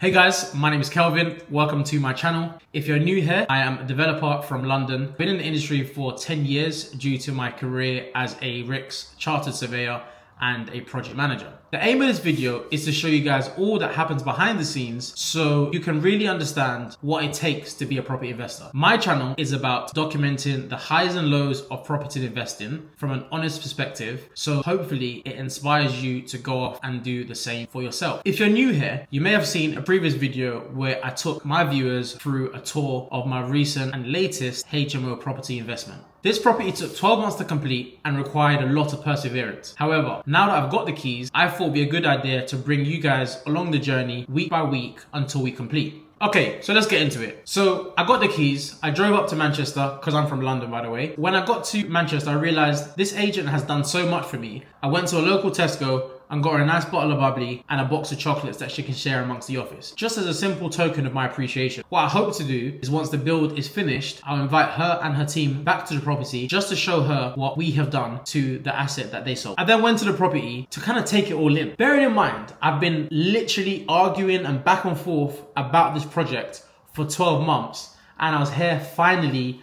Hey guys, my name is Kelvin. Welcome to my channel. If you're new here, I am a developer from London. Been in the industry for 10 years due to my career as a RICS chartered surveyor and a project manager. The aim of this video is to show you guys all that happens behind the scenes so you can really understand what it takes to be a property investor. My channel is about documenting the highs and lows of property investing from an honest perspective, so hopefully it inspires you to go off and do the same for yourself. If you're new here, you may have seen a previous video where I took my viewers through a tour of my recent and latest HMO property investment. This property took 12 months to complete and required a lot of perseverance. However, now that I've got the keys, I thought it'd be a good idea to bring you guys along the journey week by week until we complete. Okay, so let's get into it. So I got the keys, I drove up to Manchester, because I'm from London by the way. When I got to Manchester, I realized this agent has done so much for me. I went to a local Tesco and got her a nice bottle of bubbly and a box of chocolates that she can share amongst the office, just as a simple token of my appreciation. What I hope to do is once the build is finished, I'll invite her and her team back to the property just to show her what we have done to the asset that they sold. I then went to the property to kind of take it all in. Bearing in mind, I've been literally arguing and back and forth about this project for 12 months, and I was here finally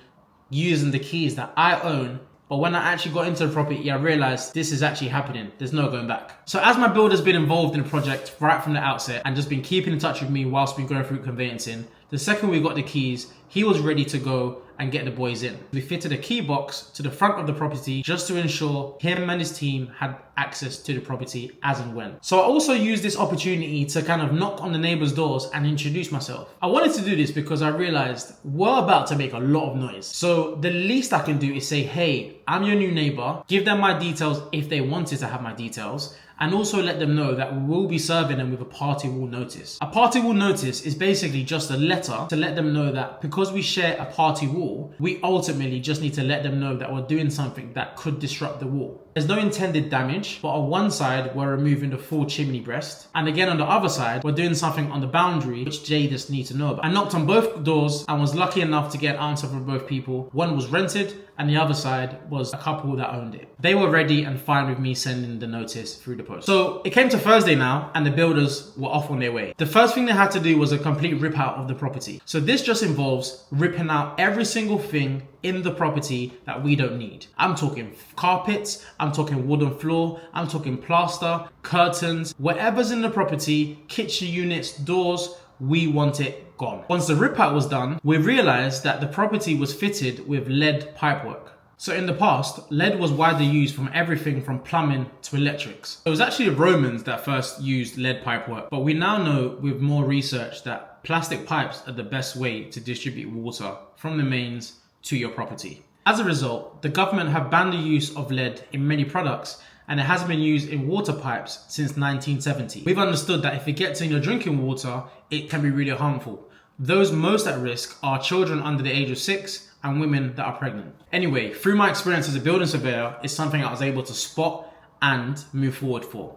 using the keys that I own. But when I actually got into the property, I realized this is actually happening. There's no going back. So as my builder's been involved in the project right from the outset and just been keeping in touch with me whilst we're going through conveyancing, the second we got the keys, he was ready to go and get the boys in. We fitted a key box to the front of the property just to ensure him and his team had access to the property as and when. So I also used this opportunity to kind of knock on the neighbors' doors and introduce myself. I wanted to do this because I realized we're about to make a lot of noise. So the least I can do is say, hey, I'm your new neighbor, give them my details if they wanted to have my details, and also let them know that we will be serving them with a party wall notice. A party wall notice is basically just a letter to let them know that because we share a party wall, we ultimately just need to let them know that we're doing something that could disrupt the wall. There's no intended damage, but on one side, we're removing the full chimney breast. And again, on the other side, we're doing something on the boundary, which they just need to know about. I knocked on both doors and was lucky enough to get an answer from both people. One was rented and the other side was a couple that owned it. They were ready and fine with me sending the notice through the post. So it came to Thursday now and the builders were off on their way. The first thing they had to do was a complete rip out of the property. So this just involves ripping out every single thing in the property that we don't need. I'm talking carpets, I'm talking wooden floor, I'm talking plaster, curtains, whatever's in the property, kitchen units, doors, we want it gone. Once the rip out was done, we realized that the property was fitted with lead pipework. So in the past, lead was widely used from everything from plumbing to electrics. It was actually the Romans that first used lead pipework, but we now know with more research that plastic pipes are the best way to distribute water from the mains to your property. As a result, the government have banned the use of lead in many products, and it has been used in water pipes since 1970. We've understood that if it gets in your drinking water, it can be really harmful. Those most at risk are children under the age of 6 and women that are pregnant. Anyway, through my experience as a building surveyor, it's something I was able to spot and move forward for.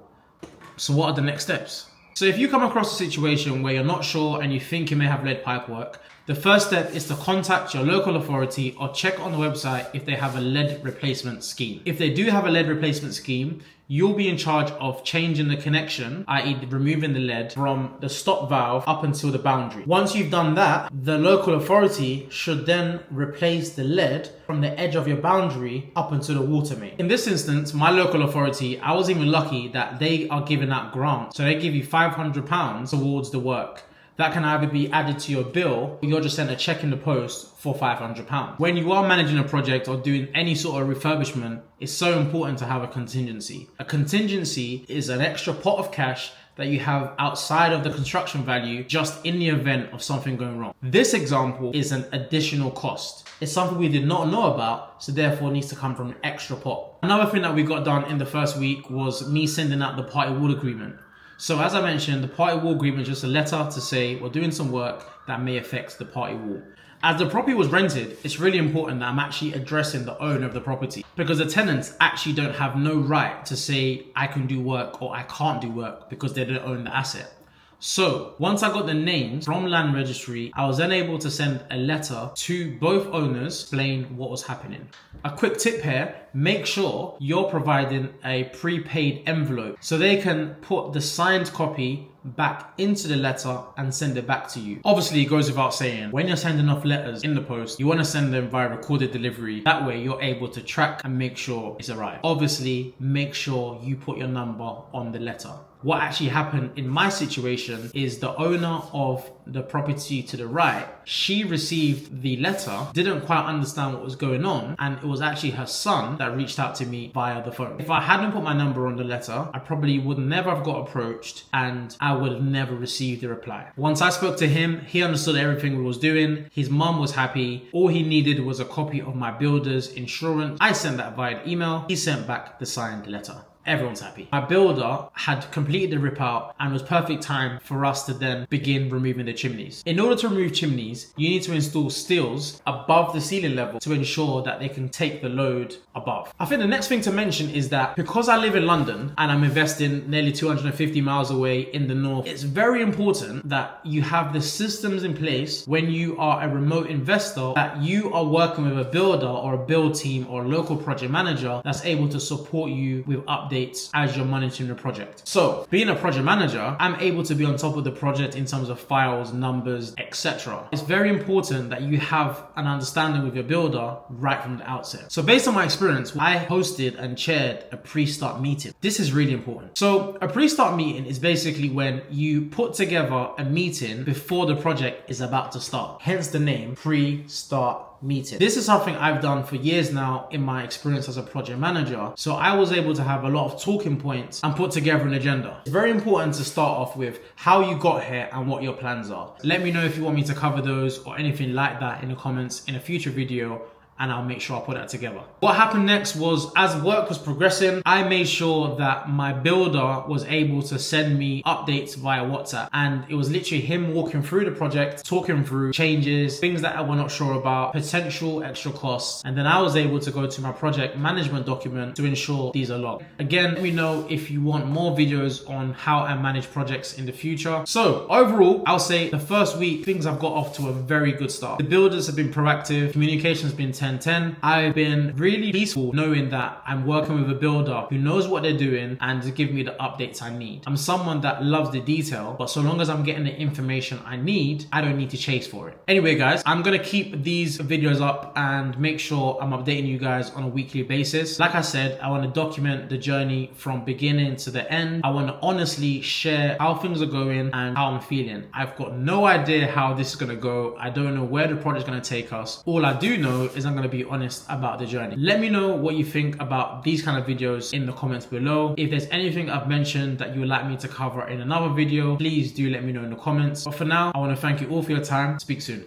So what are the next steps? So if you come across a situation where you're not sure and you think you may have lead pipework, the first step is to contact your local authority or check on the website if they have a lead replacement scheme. If they do have a lead replacement scheme, you'll be in charge of changing the connection, i.e. removing the lead from the stop valve up until the boundary. Once you've done that, the local authority should then replace the lead from the edge of your boundary up until the water main. In this instance, my local authority, I was even lucky that they are giving out grants. So they give you £500 towards the work. That can either be added to your bill or you're just sent a check in the post for £500. When you are managing a project or doing any sort of refurbishment, it's so important to have a contingency. A contingency is an extra pot of cash that you have outside of the construction value just in the event of something going wrong. This example is an additional cost. It's something we did not know about, so therefore needs to come from an extra pot. Another thing that we got done in the first week was me sending out the party wall agreement. So as I mentioned, the party wall agreement is just a letter to say we're doing some work that may affect the party wall. As the property was rented, it's really important that I'm actually addressing the owner of the property because the tenants actually don't have no right to say I can do work or I can't do work because they don't own the asset. So once I got the names from Land Registry, I was then able to send a letter to both owners explaining what was happening. A quick tip here, make sure you're providing a prepaid envelope so they can put the signed copy back into the letter and send it back to you. Obviously, it goes without saying, when you're sending off letters in the post, you want to send them via recorded delivery. That way you're able to track and make sure it's arrived. Obviously, make sure you put your number on the letter. What actually happened in my situation is the owner of the property to the right, she received the letter, didn't quite understand what was going on, and it was actually her son that reached out to me via the phone. If I hadn't put my number on the letter, I probably would never have got approached and I would have never received the reply. Once I spoke to him, he understood everything we was doing. His mum was happy. All he needed was a copy of my builder's insurance. I sent that via email. He sent back the signed letter. Everyone's happy. My builder had completed the rip out and it was perfect time for us to then begin removing the chimneys. In order to remove chimneys, you need to install steels above the ceiling level to ensure that they can take the load above. I think the next thing to mention is that because I live in London and I'm investing nearly 250 miles away in the north, it's very important that you have the systems in place when you are a remote investor, that you are working with a builder or a build team or a local project manager that's able to support you with updates as you're monitoring the project. So being a project manager, I'm able to be on top of the project in terms of files, numbers, etc. It's very important that you have an understanding with your builder right from the outset. So based on my experience, I hosted and chaired a pre-start meeting. This is really important. So a pre-start meeting is basically when you put together a meeting before the project is about to start. Hence the name pre-start meeting. This is something I've done for years now in my experience as a project manager. So I was able to have a lot of talking points and put together an agenda. It's very important to start off with how you got here and what your plans are. Let me know if you want me to cover those or anything like that in the comments in a future video, and I'll make sure I put that together. What happened next was, as work was progressing, I made sure that my builder was able to send me updates via WhatsApp. And it was literally him walking through the project, talking through changes, things that I were not sure about, potential extra costs. And then I was able to go to my project management document to ensure these are logged. Again, let me know if you want more videos on how I manage projects in the future. So overall, I'll say the first week, things have got off to a very good start. The builders have been proactive, communication has been 10/10. I've been really peaceful knowing that I'm working with a builder who knows what they're doing and to give me the updates I need. I'm someone that loves the detail, but so long as I'm getting the information I need, I don't need to chase for it. Anyway, guys, I'm gonna keep these videos up and make sure I'm updating you guys on a weekly basis. Like I said, I want to document the journey from beginning to the end. I want to honestly share how things are going and how I'm feeling. I've got no idea how this is gonna go. I don't know where the project's gonna take us. All I do know is I'm gonna be honest about the journey. Let me know what you think about these kind of videos in the comments below. If there's anything I've mentioned that you would like me to cover in another video, please do let me know in the comments. But for now, I want to thank you all for your time. Speak soon.